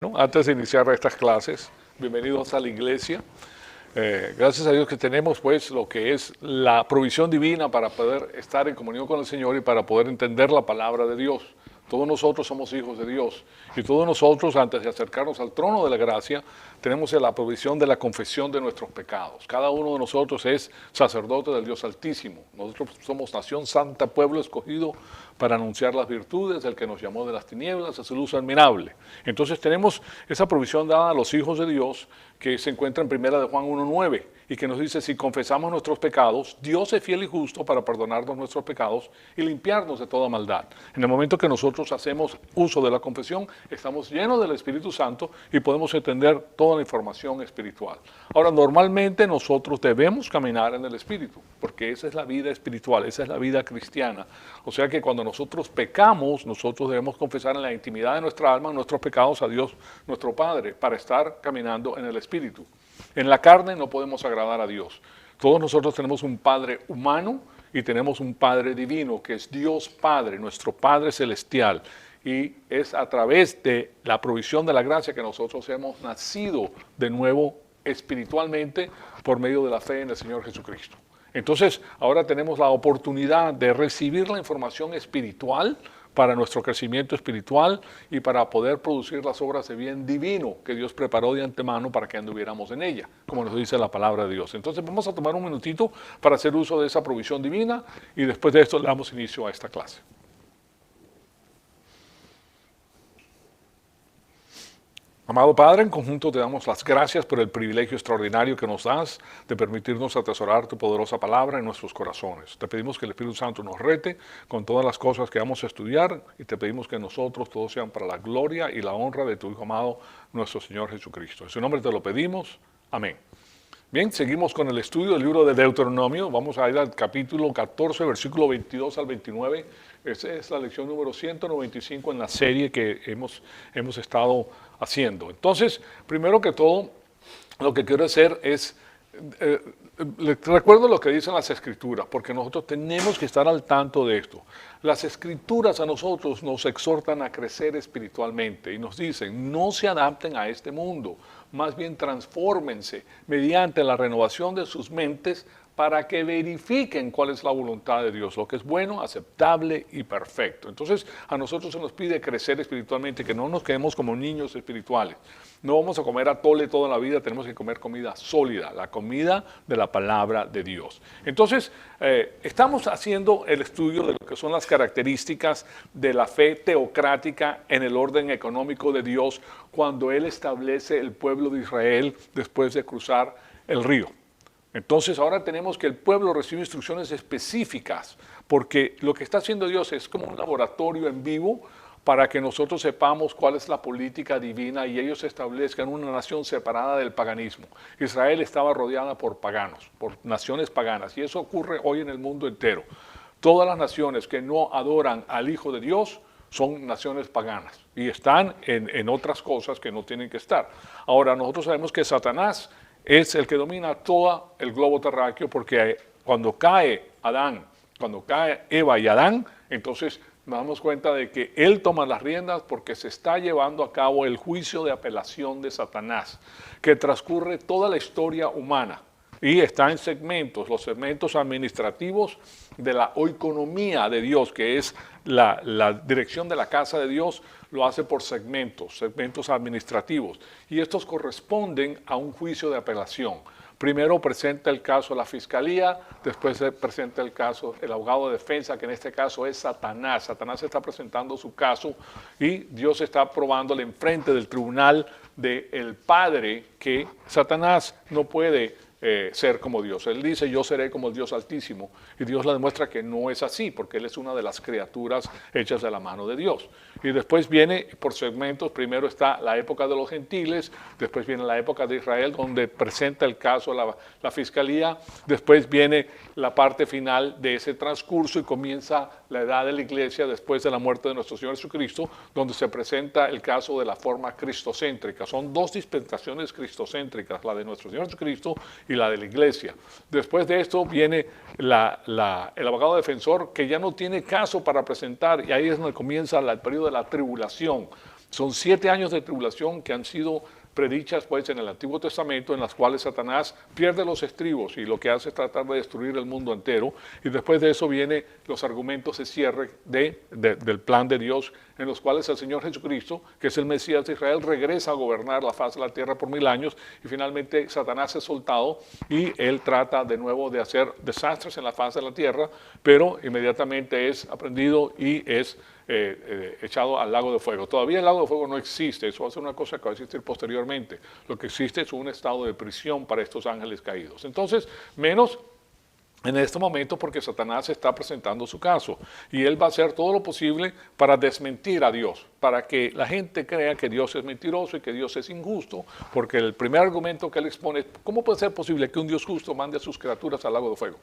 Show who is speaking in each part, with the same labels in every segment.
Speaker 1: ¿No? Antes de iniciar estas clases, bienvenidos a la iglesia. Gracias a Dios que tenemos pues lo que es la provisión divina para poder estar en comunión con el Señor y para poder entender la palabra de Dios. Todos nosotros somos hijos de Dios y todos nosotros, antes de acercarnos al trono de la gracia, tenemos la provisión de la confesión de nuestros pecados. Cada uno de nosotros es sacerdote del Dios Altísimo. Nosotros somos nación santa, pueblo escogido para anunciar las virtudes del que nos llamó de las tinieblas a su luz admirable. Entonces tenemos esa provisión dada a los hijos de Dios que se encuentra en 1 de Juan 1:9 y que nos dice: si confesamos nuestros pecados, Dios es fiel y justo para perdonarnos nuestros pecados y limpiarnos de toda maldad. En el momento que nosotros hacemos uso de la confesión, estamos llenos del Espíritu Santo y podemos entender toda la información espiritual. Ahora, normalmente nosotros debemos caminar en el Espíritu, porque esa es la vida espiritual, esa es la vida cristiana. O sea que cuando nosotros pecamos, nosotros debemos confesar en la intimidad de nuestra alma nuestros pecados a Dios, nuestro Padre, para estar caminando en el Espíritu. En la carne no podemos agradar a Dios. Todos nosotros tenemos un Padre humano y tenemos un Padre divino, que es Dios Padre, nuestro Padre celestial. Y es a través de la provisión de la gracia que nosotros hemos nacido de nuevo espiritualmente por medio de la fe en el Señor Jesucristo. Entonces, ahora tenemos la oportunidad de recibir la información espiritual para nuestro crecimiento espiritual y para poder producir las obras de bien divino que Dios preparó de antemano para que anduviéramos en ella, como nos dice la palabra de Dios. Entonces vamos a tomar un minutito para hacer uso de esa provisión divina y después de esto le damos inicio a esta clase. Amado Padre, en conjunto te damos las gracias por el privilegio extraordinario que nos das de permitirnos atesorar tu poderosa palabra en nuestros corazones. Te pedimos que el Espíritu Santo nos rete con todas las cosas que vamos a estudiar y te pedimos que nosotros todos sean para la gloria y la honra de tu Hijo amado, nuestro Señor Jesucristo. En su nombre te lo pedimos. Amén. Bien, seguimos con el estudio del libro de Deuteronomio. Vamos a ir al capítulo 14, versículo 22 al 29. Esa es la lección número 195 en la serie que hemos estado haciendo. Entonces, primero que todo, lo que quiero hacer es, les recuerdo lo que dicen las Escrituras, porque nosotros tenemos que estar al tanto de esto. Las Escrituras a nosotros nos exhortan a crecer espiritualmente y nos dicen: no se adapten a este mundo, más bien transfórmense mediante la renovación de sus mentes para que verifiquen cuál es la voluntad de Dios, lo que es bueno, aceptable y perfecto. Entonces, a nosotros se nos pide crecer espiritualmente, que no nos quedemos como niños espirituales. No vamos a comer atole toda la vida, tenemos que comer comida sólida, la comida de la palabra de Dios. Entonces, estamos haciendo el estudio de lo que son las características de la fe teocrática en el orden económico de Dios cuando Él establece el pueblo de Israel después de cruzar el río. Entonces ahora tenemos que el pueblo recibe instrucciones específicas, porque lo que está haciendo Dios es como un laboratorio en vivo para que nosotros sepamos cuál es la política divina y ellos establezcan una nación separada del paganismo. Israel estaba rodeada por paganos, por naciones paganas, y eso ocurre hoy en el mundo entero. Todas las naciones que no adoran al Hijo de Dios son naciones paganas y están en otras cosas que no tienen que estar. Ahora, nosotros sabemos que Satanás es el que domina todo el globo terráqueo, porque cuando cae Eva y Adán, entonces nos damos cuenta de que él toma las riendas porque se está llevando a cabo el juicio de apelación de Satanás, que transcurre toda la historia humana y está en segmentos, los segmentos administrativos de la oikonomía de Dios, que es la dirección de la casa de Dios, lo hace por segmentos administrativos, y estos corresponden a un juicio de apelación. Primero presenta el caso la fiscalía, después se presenta el caso el abogado de defensa, que en este caso es Satanás. Satanás está presentando su caso y Dios está probándole enfrente del tribunal del Padre que Satanás no puede ser como Dios. Él dice: yo seré como el Dios Altísimo, y Dios le demuestra que no es así, porque Él es una de las criaturas hechas de la mano de Dios. Y después viene por segmentos: primero está la época de los gentiles, después viene la época de Israel, donde presenta el caso la fiscalía, después viene la parte final de ese transcurso y comienza la edad de la iglesia después de la muerte de nuestro Señor Jesucristo, donde se presenta el caso de la forma cristocéntrica. Son dos dispensaciones cristocéntricas, la de nuestro Señor Jesucristo y la de la iglesia. Después de esto viene el abogado defensor, que ya no tiene caso para presentar, y ahí es donde comienza el periodo de la tribulación, Son 7 años de tribulación que han sido predichas pues en el Antiguo Testamento, en las cuales Satanás pierde los estribos y lo que hace es tratar de destruir el mundo entero, y después de eso vienen los argumentos de cierre del plan de Dios, en los cuales el Señor Jesucristo, que es el Mesías de Israel, regresa a gobernar la faz de la tierra por 1000 años, y finalmente Satanás es soltado y él trata de nuevo de hacer desastres en la faz de la tierra, pero inmediatamente es aprendido y es echado al lago de fuego. Todavía el lago de fuego no existe, eso va a ser una cosa que va a existir posteriormente. Lo que existe es un estado de prisión para estos ángeles caídos. Entonces, menos en este momento porque Satanás está presentando su caso y él va a hacer todo lo posible para desmentir a Dios, para que la gente crea que Dios es mentiroso y que Dios es injusto, porque el primer argumento que él expone es: ¿cómo puede ser posible que un Dios justo mande a sus criaturas al lago de fuego?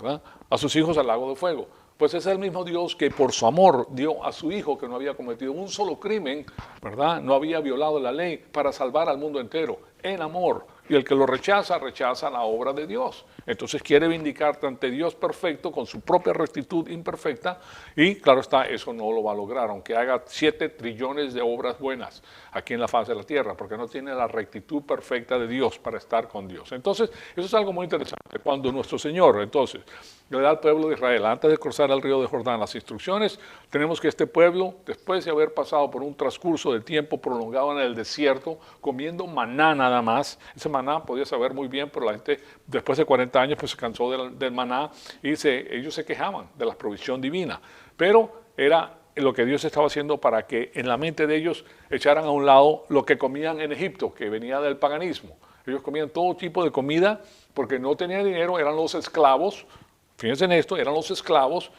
Speaker 1: ¿Verdad? A sus hijos al lago de fuego. Pues es el mismo Dios que por su amor dio a su hijo, que no había cometido un solo crimen, ¿verdad? No había violado la ley, para salvar al mundo entero, en amor. Y el que lo rechaza, rechaza la obra de Dios. Entonces quiere vindicar ante Dios perfecto con su propia rectitud imperfecta, y claro está, eso no lo va a lograr, aunque haga 7 trillones de obras buenas aquí en la faz de la tierra, porque no tiene la rectitud perfecta de Dios para estar con Dios. Entonces, eso es algo muy interesante. Cuando nuestro Señor, entonces, le da al pueblo de Israel, antes de cruzar el río de Jordán, las instrucciones, tenemos que este pueblo, después de haber pasado por un transcurso de tiempo prolongado en el desierto, comiendo maná nada más. Ese maná podía saber muy bien, pero la gente después de 40 años pues se cansó del maná y ellos se quejaban de la provisión divina. Pero era lo que Dios estaba haciendo para que en la mente de ellos echaran a un lado lo que comían en Egipto, que venía del paganismo. Ellos comían todo tipo de comida porque no tenían dinero, eran los esclavos. Fíjense en esto, eran los esclavos,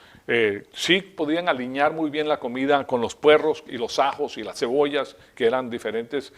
Speaker 1: sí podían alinear muy bien la comida con los puerros y los ajos y las cebollas, que eran diferentes,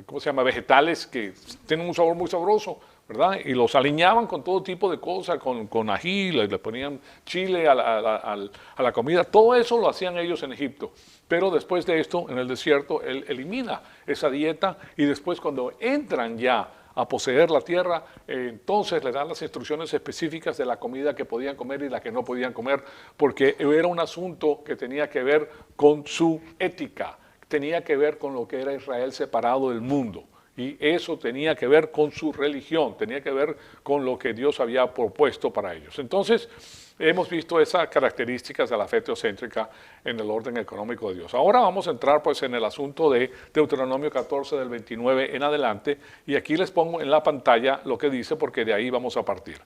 Speaker 1: ¿cómo se llama?, vegetales que tienen un sabor muy sabroso, ¿verdad? Y los alineaban con todo tipo de cosas, con ají, le ponían chile a la comida, todo eso lo hacían ellos en Egipto. Pero después de esto, en el desierto, él elimina esa dieta, y después cuando entran ya a poseer la tierra, entonces le dan las instrucciones específicas de la comida que podían comer y la que no podían comer, porque era un asunto que tenía que ver con su ética, tenía que ver con lo que era Israel separado del mundo, y eso tenía que ver con su religión, tenía que ver con lo que Dios había propuesto para ellos. Entonces, hemos visto esas características de la fe teocéntrica en el orden económico de Dios. Ahora vamos a entrar pues en el asunto de Deuteronomio 14 del 29 en adelante, y aquí les pongo en la pantalla lo que dice, porque de ahí vamos a partir.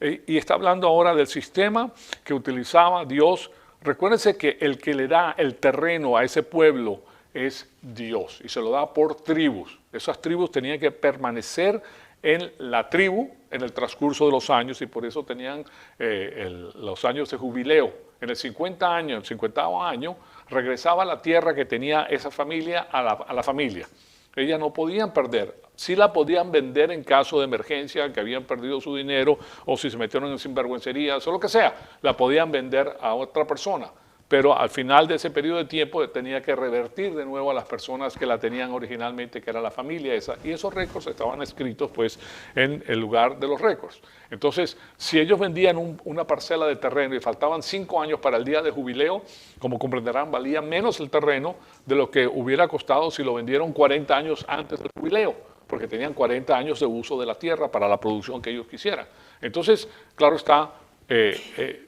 Speaker 1: Y está hablando ahora del sistema que utilizaba Dios. Recuérdense que el que le da el terreno a ese pueblo es Dios, y se lo da por tribus. Esas tribus tenían que permanecer en la tribu en el transcurso de los años, y por eso tenían los años de jubileo. En el 50 año, el 50º año, regresaba a la tierra que tenía esa familia a la familia. Ellas no podían perder, sí la podían vender en caso de emergencia, que habían perdido su dinero, o si se metieron en sinvergüencerías, o lo que sea, la podían vender a otra persona. Pero al final de ese periodo de tiempo tenía que revertir de nuevo a las personas que la tenían originalmente, que era la familia esa, y esos récords estaban escritos pues en el lugar de los récords. Entonces, si ellos vendían una parcela de terreno y faltaban 5 años para el día de jubileo, como comprenderán, valía menos el terreno de lo que hubiera costado si lo vendieron 40 años antes del jubileo, porque tenían 40 años de uso de la tierra para la producción que ellos quisieran. Entonces, claro está,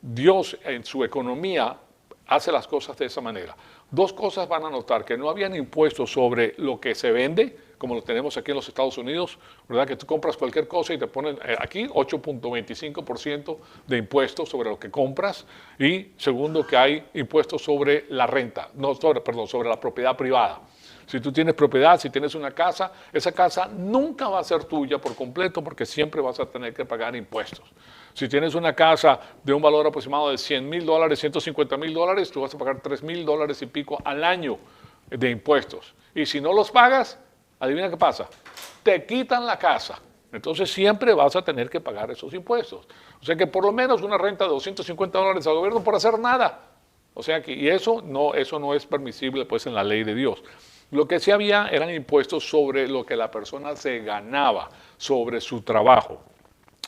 Speaker 1: Dios en su economía hace las cosas de esa manera. 2 cosas van a notar: que no habían impuestos sobre lo que se vende, como lo tenemos aquí en los Estados Unidos, ¿verdad? Que tú compras cualquier cosa y te ponen aquí 8.25% de impuestos sobre lo que compras. Y segundo, que hay impuestos sobre la renta, sobre la propiedad privada. Si tú tienes propiedad, si tienes una casa, esa casa nunca va a ser tuya por completo, porque siempre vas a tener que pagar impuestos. Si tienes una casa de un valor aproximado de $100,000, $150,000, tú vas a pagar $3,000 y pico al año de impuestos. Y si no los pagas, adivina qué pasa, te quitan la casa. Entonces siempre vas a tener que pagar esos impuestos. O sea que por lo menos una renta de $250 al gobierno por hacer nada. O sea que, y eso no es permisible pues en la ley de Dios. Lo que sí había eran impuestos sobre lo que la persona se ganaba, sobre su trabajo.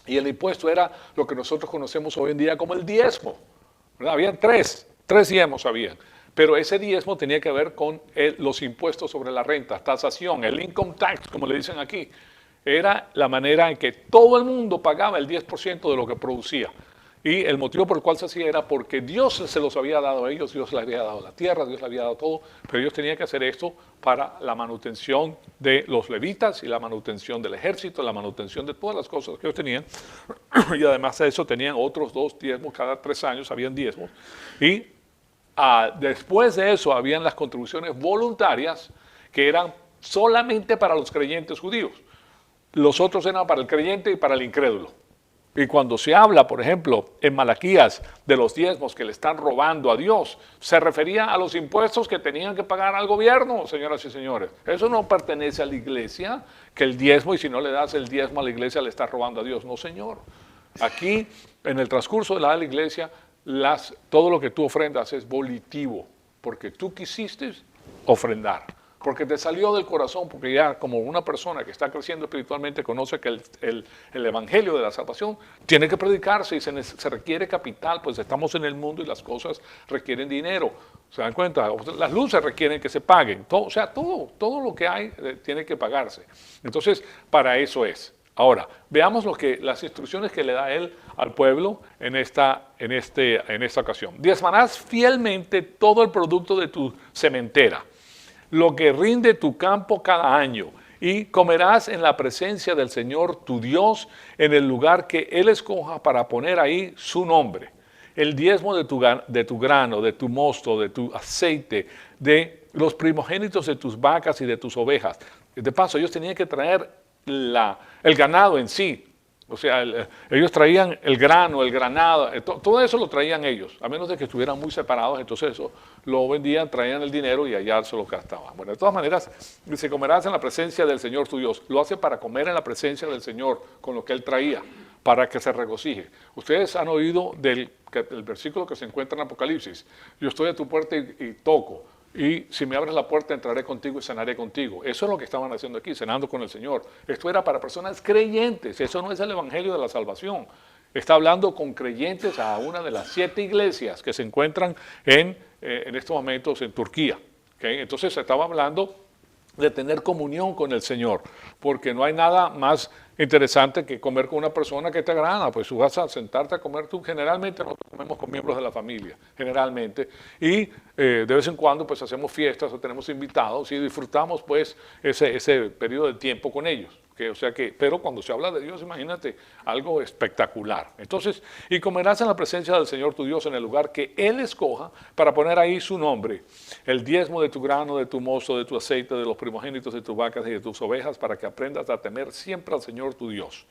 Speaker 1: Y el impuesto era lo que nosotros conocemos hoy en día como el diezmo, ¿verdad? Habían tres diezmos habían. Pero ese diezmo tenía que ver con los impuestos sobre la renta, tasación, el income tax, como le dicen aquí. Era la manera en que todo el mundo pagaba el 10% de lo que producía. Y el motivo por el cual se hacía era porque Dios se los había dado a ellos, Dios les había dado la tierra, Dios les había dado todo, pero ellos tenían que hacer esto para la manutención de los levitas y la manutención del ejército, la manutención de todas las cosas que ellos tenían. Y además de eso tenían otros 2 diezmos, cada 3 años habían diezmos. Y después de eso habían las contribuciones voluntarias que eran solamente para los creyentes judíos. Los otros eran para el creyente y para el incrédulo. Y cuando se habla, por ejemplo, en Malaquías de los diezmos que le están robando a Dios, se refería a los impuestos que tenían que pagar al gobierno, señoras y señores. Eso no pertenece a la iglesia, que el diezmo, y si no le das el diezmo a la iglesia, le estás robando a Dios. No, señor. Aquí, en el transcurso de la iglesia, todo lo que tú ofrendas es volitivo, porque tú quisiste ofrendar. Porque te salió del corazón, porque ya como una persona que está creciendo espiritualmente conoce que el evangelio de la salvación tiene que predicarse y se requiere capital, pues estamos en el mundo y las cosas requieren dinero. ¿Se dan cuenta? Las luces requieren que se paguen. Todo lo que hay tiene que pagarse. Entonces, para eso es. Ahora, veamos las instrucciones que le da él al pueblo en esta ocasión. Diezmarás fielmente todo el producto de tu sementera, lo que rinde tu campo cada año, y comerás en la presencia del Señor tu Dios en el lugar que Él escoja para poner ahí su nombre. El diezmo de tu grano, de tu mosto, de tu aceite, de los primogénitos de tus vacas y de tus ovejas. De paso, ellos tenían que traer el ganado en sí. O sea, ellos traían el grano, el granado, todo eso lo traían ellos, a menos de que estuvieran muy separados, entonces eso lo vendían, traían el dinero y allá se lo gastaban. Bueno, de todas maneras, dice, comerás en la presencia del Señor tu Dios. Lo hace para comer en la presencia del Señor, con lo que Él traía, para que se regocije. Ustedes han oído del versículo que se encuentra en Apocalipsis: yo estoy a tu puerta y toco. Y si me abres la puerta, entraré contigo y cenaré contigo. Eso es lo que estaban haciendo aquí, cenando con el Señor. Esto era para personas creyentes, eso no es el evangelio de la salvación. Está hablando con creyentes a una de las 7 iglesias que se encuentran en estos momentos en Turquía. ¿Okay? Entonces se estaba hablando de tener comunión con el Señor, porque no hay nada más interesante que comer con una persona que te agrada. Pues tú vas a sentarte a comer, generalmente nosotros comemos con miembros de la familia, generalmente, y de vez en cuando pues hacemos fiestas o tenemos invitados y disfrutamos pues ese periodo de tiempo con ellos. Pero cuando se habla de Dios, imagínate, algo espectacular. Entonces, y comerás en la presencia del Señor tu Dios en el lugar que Él escoja para poner ahí su nombre, el diezmo de tu grano, de tu mosto, de tu aceite, de los primogénitos de tus vacas y de tus ovejas, para que aprendas a temer siempre al Señor tu Dios.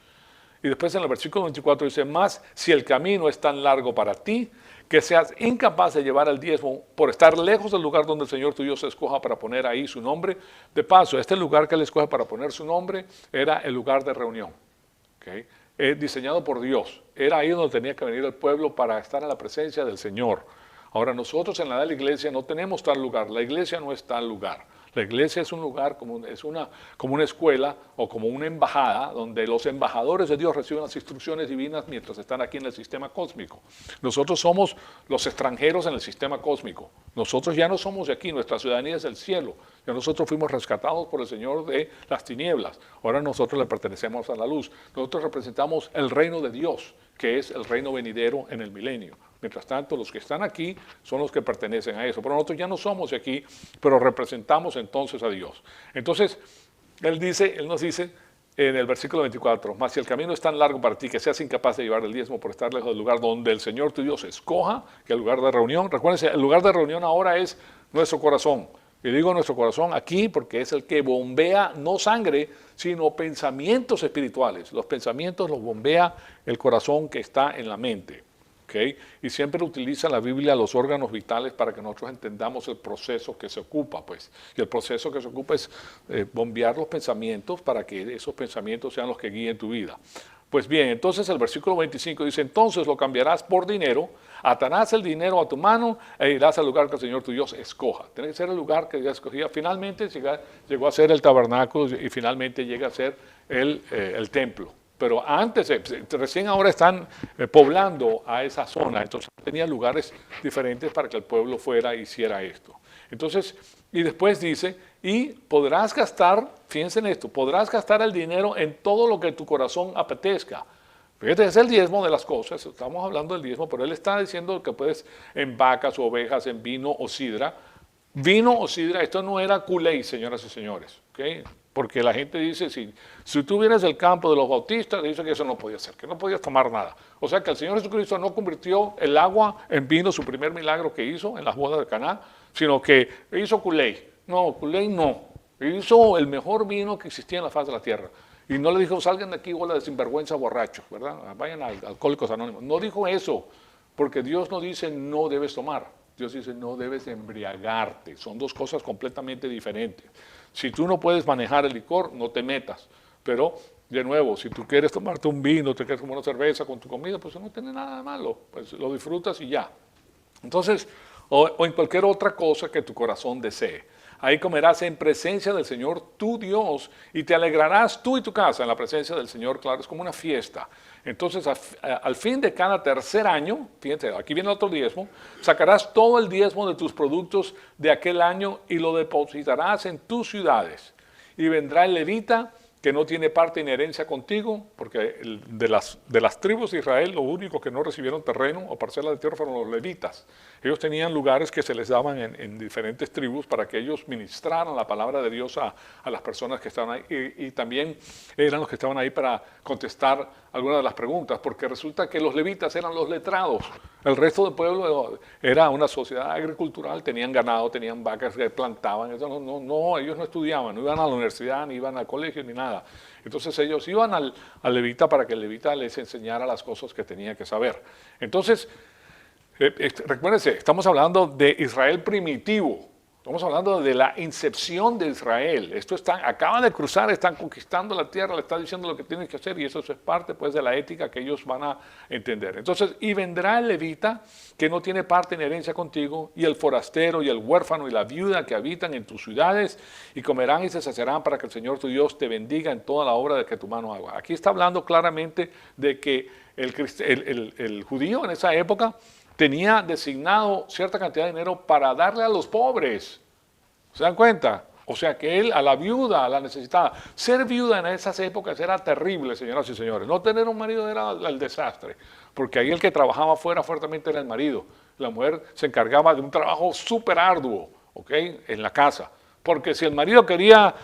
Speaker 1: Y después en el versículo 24 dice, más si el camino es tan largo para ti, que seas incapaz de llevar el diezmo por estar lejos del lugar donde el Señor tu Dios escoja para poner ahí su nombre. De paso, este lugar que Él escoge para poner su nombre era el lugar de reunión, ¿okay? Diseñado por Dios. Era ahí donde tenía que venir el pueblo para estar en la presencia del Señor. Ahora, nosotros en la iglesia no tenemos tal lugar. La iglesia no es tal lugar. La iglesia es un lugar, como una escuela o como una embajada, donde los embajadores de Dios reciben las instrucciones divinas mientras están aquí en el sistema cósmico. Nosotros somos los extranjeros en el sistema cósmico. Nosotros ya no somos de aquí, nuestra ciudadanía es del cielo. Ya nosotros fuimos rescatados por el Señor de las tinieblas. Ahora nosotros le pertenecemos a la luz. Nosotros representamos el reino de Dios, que es el reino venidero en el milenio. Mientras tanto, los que están aquí son los que pertenecen a eso. Pero nosotros ya no somos de aquí, pero representamos entonces a Dios. Entonces, Él nos dice en el versículo 24, mas si el camino es tan largo para ti que seas incapaz de llevar el diezmo por estar lejos del lugar donde el Señor tu Dios escoja, que el lugar de reunión, recuérdense, el lugar de reunión ahora es nuestro corazón. Y digo nuestro corazón aquí porque es el que bombea no sangre, sino pensamientos espirituales. Los pensamientos los bombea el corazón que está en la mente. ¿Okay? Y siempre utiliza la Biblia los órganos vitales para que nosotros entendamos el proceso que se ocupa, pues. Y el proceso que se ocupa es bombear los pensamientos para que esos pensamientos sean los que guíen tu vida. Pues bien, entonces el versículo 25 dice, entonces lo cambiarás por dinero, atarás el dinero a tu mano e irás al lugar que el Señor tu Dios escoja. Tiene que ser el lugar que Dios escogía. Finalmente llegó a ser el tabernáculo y finalmente llega a ser el templo. Pero antes, recién ahora están poblando a esa zona, entonces tenía lugares diferentes para que el pueblo fuera e hiciera esto. Entonces, y después dice, y podrás gastar, fíjense en esto, podrás gastar el dinero en todo lo que tu corazón apetezca. Fíjate, es el diezmo de las cosas, estamos hablando del diezmo, pero él está diciendo que puedes en vacas o ovejas, en vino o sidra. Vino o sidra, esto no era Kool-Aid, señoras y señores, ¿ok? Porque la gente dice, si tú vienes del campo de los bautistas, dice que eso no podía ser, que no podías tomar nada. O sea que el Señor Jesucristo no convirtió el agua en vino, su primer milagro que hizo en las bodas de Caná, sino que hizo Kool-Aid. No, Kool-Aid no. Hizo el mejor vino que existía en la faz de la tierra. Y no le dijo, salgan de aquí, bola de sinvergüenza borrachos, ¿verdad? Vayan a Alcohólicos Anónimos. No dijo eso, porque Dios no dice no debes tomar. Dios dice no debes embriagarte. Son dos cosas completamente diferentes. Si tú no puedes manejar el licor, no te metas. Pero, de nuevo, si tú quieres tomarte un vino, te quieres tomar una cerveza con tu comida, pues no tiene nada de malo. Pues lo disfrutas y ya. Entonces, o en cualquier otra cosa que tu corazón desee. Ahí comerás en presencia del Señor tu Dios y te alegrarás tú y tu casa en la presencia del Señor. Claro, es como una fiesta. Entonces, al fin de cada tercer año, fíjense, aquí viene otro diezmo, sacarás todo el diezmo de tus productos de aquel año y lo depositarás en tus ciudades. Y vendrá el levita que no tiene parte ni herencia contigo, porque de las tribus de Israel, los únicos que no recibieron terreno o parcelas de tierra fueron los levitas. Ellos tenían lugares que se les daban en diferentes tribus para que ellos ministraran la palabra de Dios a las personas que estaban ahí, y también eran los que estaban ahí para contestar algunas de las preguntas, porque resulta que los levitas eran los letrados. El resto del pueblo era una sociedad agricultural, tenían ganado, tenían vacas que plantaban, ellos no estudiaban, no iban a la universidad, ni iban al colegio, ni nada. Entonces ellos iban al levita para que el levita les enseñara las cosas que tenía que saber. Entonces, recuérdense, estamos hablando de Israel primitivo, estamos hablando de la incepción de Israel. Esto acaban de cruzar, están conquistando la tierra, le está diciendo lo que tienen que hacer y eso es parte pues de la ética que ellos van a entender. Entonces, y vendrá el levita que no tiene parte ni herencia contigo, y el forastero y el huérfano y la viuda que habitan en tus ciudades, y comerán y se saciarán para que el Señor tu Dios te bendiga en toda la obra de que tu mano haga. Aquí está hablando claramente de que el judío en esa época tenía designado cierta cantidad de dinero para darle a los pobres. ¿Se dan cuenta? O sea que él, a la viuda, a la necesitada. Ser viuda en esas épocas era terrible, señoras y señores. No tener un marido era el desastre, porque ahí el que trabajaba fuera fuertemente era el marido. La mujer se encargaba de un trabajo súper arduo, ¿ok? En la casa. Porque si el marido quería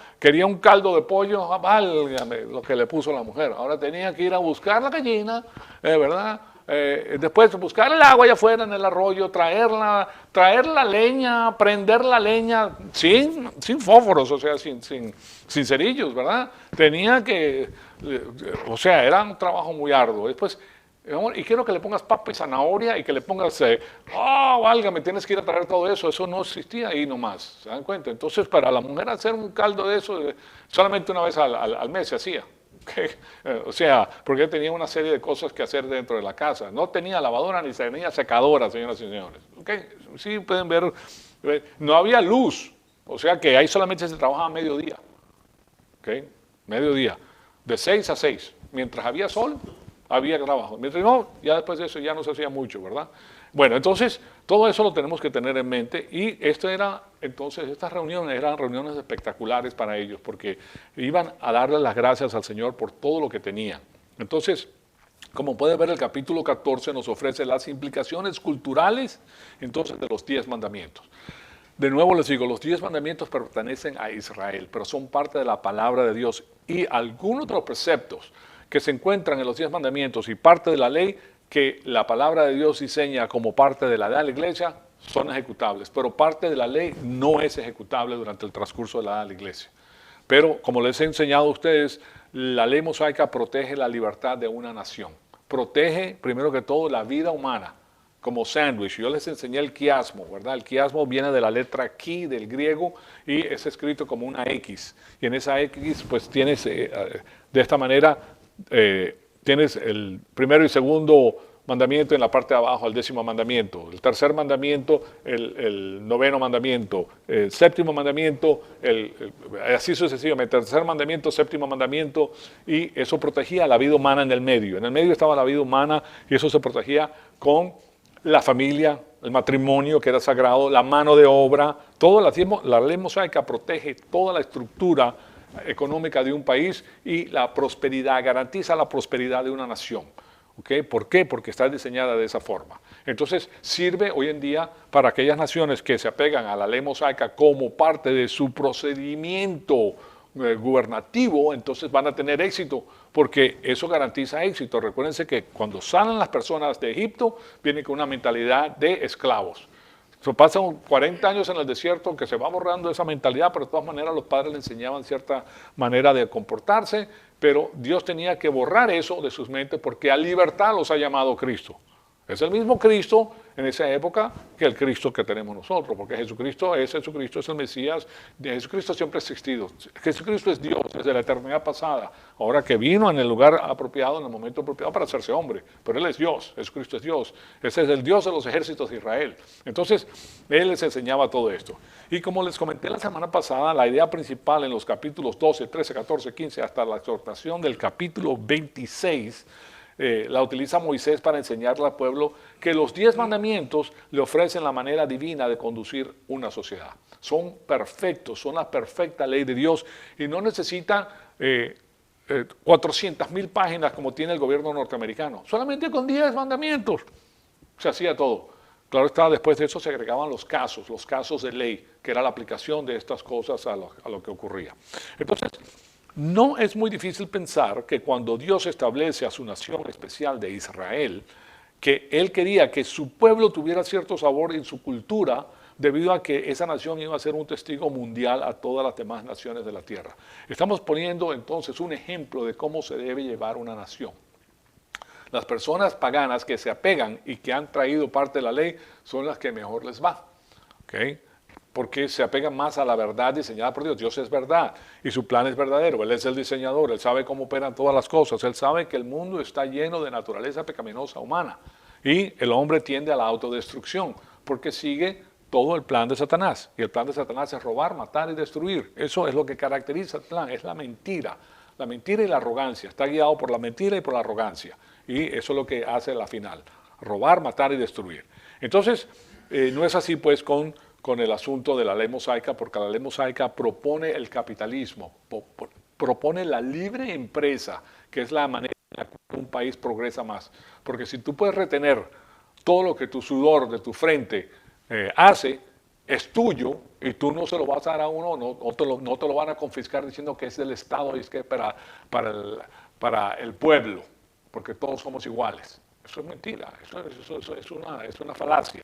Speaker 1: un caldo de pollo, válgame lo que le puso la mujer. Ahora tenía que ir a buscar la gallina, ¿verdad? Después buscar el agua allá afuera en el arroyo, traer la leña, prender la leña sin fósforos, o sea, sin cerillos, ¿verdad? Tenía que, o sea, era un trabajo muy arduo. Después, y quiero que le pongas papa y zanahoria y que le pongas, válgame, tienes que ir a traer todo eso. Eso no existía ahí nomás, ¿se dan cuenta? Entonces, para la mujer hacer un caldo de eso, solamente una vez al mes se hacía. Okay. O sea, porque tenía una serie de cosas que hacer dentro de la casa. No tenía lavadora ni tenía secadora, señoras y señores. Okay. Sí, pueden ver, no había luz, o sea que ahí solamente se trabajaba mediodía. Okay. Mediodía, de 6 a 6. Mientras había sol, había trabajo. Mientras no, ya después de eso ya no se hacía mucho, ¿verdad? Bueno, entonces, todo eso lo tenemos que tener en mente, y estas reuniones eran reuniones espectaculares para ellos, porque iban a darle las gracias al Señor por todo lo que tenían. Entonces, como puede ver, el capítulo 14 nos ofrece las implicaciones culturales, entonces, de los 10 mandamientos. De nuevo les digo, los 10 mandamientos pertenecen a Israel, pero son parte de la palabra de Dios, y algunos de los preceptos que se encuentran en los 10 mandamientos y parte de la ley que la palabra de Dios diseña como parte de la edad de la iglesia son ejecutables, pero parte de la ley no es ejecutable durante el transcurso de la edad de la iglesia. Pero como les he enseñado a ustedes, la ley mosaica protege la libertad de una nación, protege primero que todo la vida humana, como sándwich. Yo les enseñé el quiasmo, ¿verdad? El quiasmo viene de la letra ki del griego y es escrito como una X, y en esa X pues tienes de esta manera tienes el primero y segundo mandamiento en la parte de abajo, el 10º mandamiento, el 3er mandamiento, el 9º mandamiento, el 7º mandamiento, así sucesivamente, el 3er mandamiento, 7º mandamiento, y eso protegía la vida humana en el medio. En el medio estaba la vida humana y eso se protegía con la familia, el matrimonio que era sagrado, la mano de obra, toda la ley mosaica protege toda la estructura económica de un país y la prosperidad, garantiza la prosperidad de una nación. ¿Okay? ¿Por qué? Porque está diseñada de esa forma. Entonces sirve hoy en día para aquellas naciones que se apegan a la ley mosaica como parte de su procedimiento gubernativo, entonces van a tener éxito, porque eso garantiza éxito. Recuérdense que cuando salen las personas de Egipto, vienen con una mentalidad de esclavos. Pasan 40 años en el desierto que se va borrando esa mentalidad, pero de todas maneras los padres le enseñaban cierta manera de comportarse, pero Dios tenía que borrar eso de sus mentes porque a libertad los ha llamado Cristo. Es el mismo Cristo en esa época que el Cristo que tenemos nosotros, porque Jesucristo es el Mesías, Jesucristo siempre ha existido, Jesucristo es Dios desde la eternidad pasada, ahora que vino en el lugar apropiado, en el momento apropiado para hacerse hombre, pero Él es Dios, Jesucristo es Dios, ese es el Dios de los ejércitos de Israel. Entonces, Él les enseñaba todo esto. Y como les comenté la semana pasada, la idea principal en los capítulos 12, 13, 14, 15, hasta la exhortación del capítulo 26, la utiliza Moisés para enseñarle al pueblo que los 10 mandamientos le ofrecen la manera divina de conducir una sociedad. Son perfectos, son la perfecta ley de Dios y no necesitan 400,000 páginas como tiene el gobierno norteamericano. Solamente con 10 mandamientos se hacía todo. Claro está, después de eso se agregaban los casos de ley, que era la aplicación de estas cosas a lo que ocurría. Entonces, no es muy difícil pensar que cuando Dios establece a su nación especial de Israel, que Él quería que su pueblo tuviera cierto sabor en su cultura, debido a que esa nación iba a ser un testigo mundial a todas las demás naciones de la tierra. Estamos poniendo entonces un ejemplo de cómo se debe llevar una nación. Las personas paganas que se apegan y que han traído parte de la ley son las que mejor les va. ¿Okay? Porque se apegan más a la verdad diseñada por Dios. Dios es verdad y su plan es verdadero. Él es el diseñador, Él sabe cómo operan todas las cosas. Él sabe que el mundo está lleno de naturaleza pecaminosa humana y el hombre tiende a la autodestrucción porque sigue todo el plan de Satanás. Y el plan de Satanás es robar, matar y destruir. Eso es lo que caracteriza el plan, es la mentira. La mentira y la arrogancia. Está guiado por la mentira y por la arrogancia. Y eso es lo que hace la final. Robar, matar y destruir. Entonces, no es así pues con el asunto de la ley mosaica, porque la ley mosaica propone el capitalismo, propone la libre empresa, que es la manera en la que un país progresa más. Porque si tú puedes retener todo lo que tu sudor de tu frente hace, es tuyo, y tú no se lo vas a dar a uno, no te lo van a confiscar diciendo que es del Estado y es que para el pueblo, porque todos somos iguales. Eso es mentira, eso es una falacia.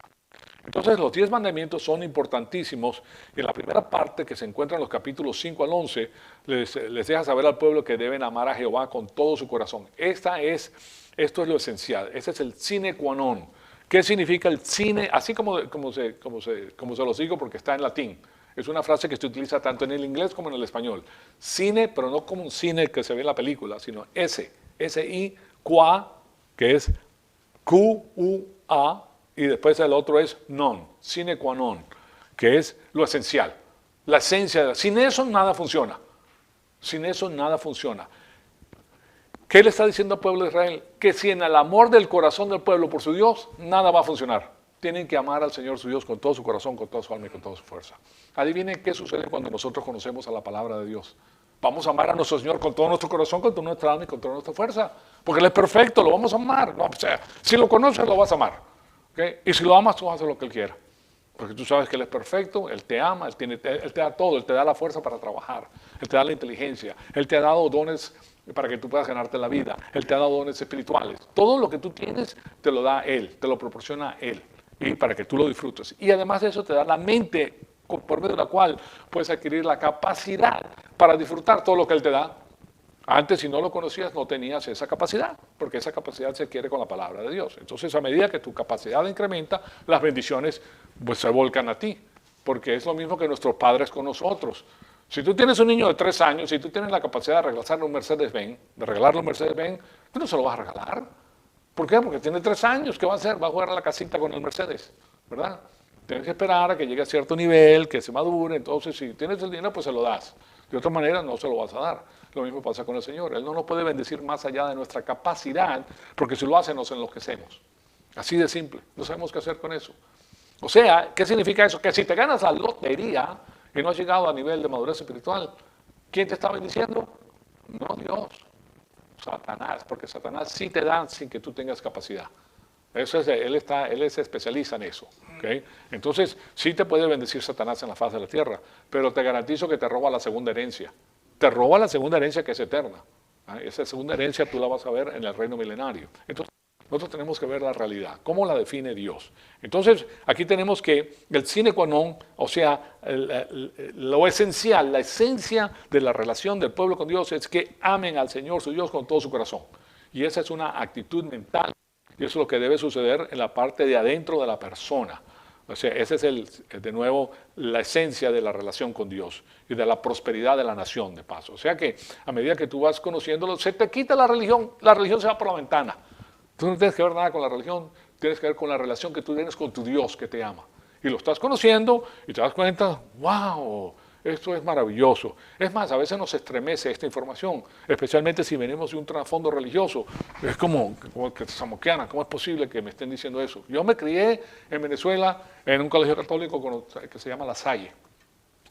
Speaker 1: Entonces los 10 mandamientos son importantísimos y en la primera parte que se encuentra en los capítulos 5 al 11 les deja saber al pueblo que deben amar a Jehová con todo su corazón. Esto es lo esencial, ese es el sine qua non. ¿Qué significa el cine? Así como se los digo porque está en latín. Es una frase que se utiliza tanto en el inglés como en el español. Cine, pero no como un cine que se ve en la película, sino S-I, qua, que es Q-U-A, y después el otro es non, sine qua non, que es lo esencial, la esencia. Sin eso nada funciona. Sin eso nada funciona. ¿Qué le está diciendo al pueblo de Israel? Que si en el amor del corazón del pueblo por su Dios, nada va a funcionar. Tienen que amar al Señor su Dios con todo su corazón, con toda su alma y con toda su fuerza. Adivinen qué sucede cuando nosotros conocemos a la palabra de Dios. Vamos a amar a nuestro Señor con todo nuestro corazón, con toda nuestra alma y con toda nuestra fuerza. Porque Él es perfecto, lo vamos a amar. No, o sea, si lo conoces, lo vas a amar. ¿Okay? Y si lo amas, tú vas a hacer lo que Él quiera. Porque tú sabes que Él es perfecto, Él te ama, Él te da todo, Él te da la fuerza para trabajar, Él te da la inteligencia, Él te ha dado dones para que tú puedas ganarte la vida, Él te ha dado dones espirituales. Todo lo que tú tienes te lo da Él, te lo proporciona Él, y para que tú lo disfrutes. Y además de eso te da la mente por medio de la cual puedes adquirir la capacidad para disfrutar todo lo que Él te da. Antes, si no lo conocías, no tenías esa capacidad, porque esa capacidad se adquiere con la palabra de Dios. Entonces, a medida que tu capacidad incrementa, las bendiciones pues, se volcan a ti, porque es lo mismo que nuestros padres con nosotros. Si tú tienes un niño de 3 años, si tú tienes la capacidad de regalarle un Mercedes-Benz, tú no se lo vas a regalar, ¿Por qué? Porque tiene 3 años. ¿Qué va a hacer? Va a jugar a la casita con el Mercedes, ¿verdad? Tienes que esperar a que llegue a cierto nivel, que se madure. Entonces, si tienes el dinero, pues se lo das. De otra manera, no se lo vas a dar. Lo mismo pasa con el Señor. Él no nos puede bendecir más allá de nuestra capacidad, porque si lo hace, nos enloquecemos. Así de simple. No sabemos qué hacer con eso. O sea, ¿qué significa eso? Que si te ganas la lotería y no has llegado a nivel de madurez espiritual, ¿quién te está bendiciendo? No Dios, Satanás, porque Satanás sí te da sin que tú tengas capacidad. Eso es, él es especialista en eso. ¿Okay? Entonces, sí te puede bendecir Satanás en la faz de la tierra, pero te garantizo que te roba la segunda herencia. Te roba la segunda herencia que es eterna. Esa segunda herencia tú la vas a ver en el reino milenario. Entonces, nosotros tenemos que ver la realidad, cómo la define Dios. Entonces, aquí tenemos que el sine qua non, o sea, lo esencial, la esencia de la relación del pueblo con Dios es que amen al Señor su Dios con todo su corazón. Y esa es una actitud mental, y eso es lo que debe suceder en la parte de adentro de la persona. O sea, ese es de nuevo, la esencia de la relación con Dios y de la prosperidad de la nación, de paso. O sea que a medida que tú vas conociéndolo, se te quita la religión se va por la ventana. Tú no tienes que ver nada con la religión, tienes que ver con la relación que tú tienes con tu Dios que te ama. Y lo estás conociendo y te das cuenta, wow, esto es maravilloso. Es más, a veces nos estremece esta información, especialmente si venimos de un trasfondo religioso. Es como que samoqueana, ¿cómo es posible que me estén diciendo eso? Yo me crié en Venezuela en un colegio católico que se llama La Salle.